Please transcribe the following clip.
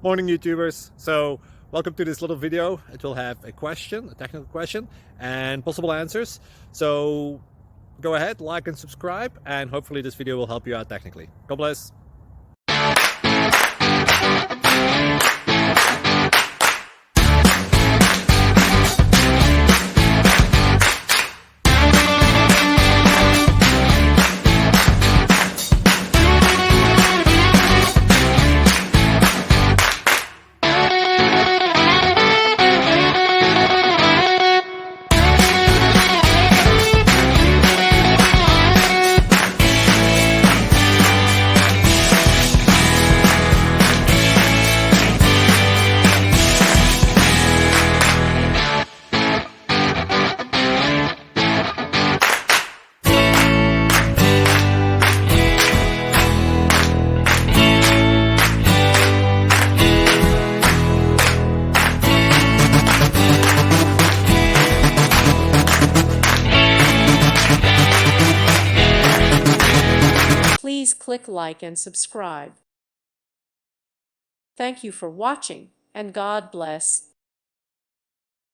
Morning YouTubers. So welcome to this little video. It will have a question, a technical question, and possible answers. So go ahead, like and subscribe, and hopefully this video will help you out technically. God bless. Please click like and subscribe. Thank you for watching, and God bless.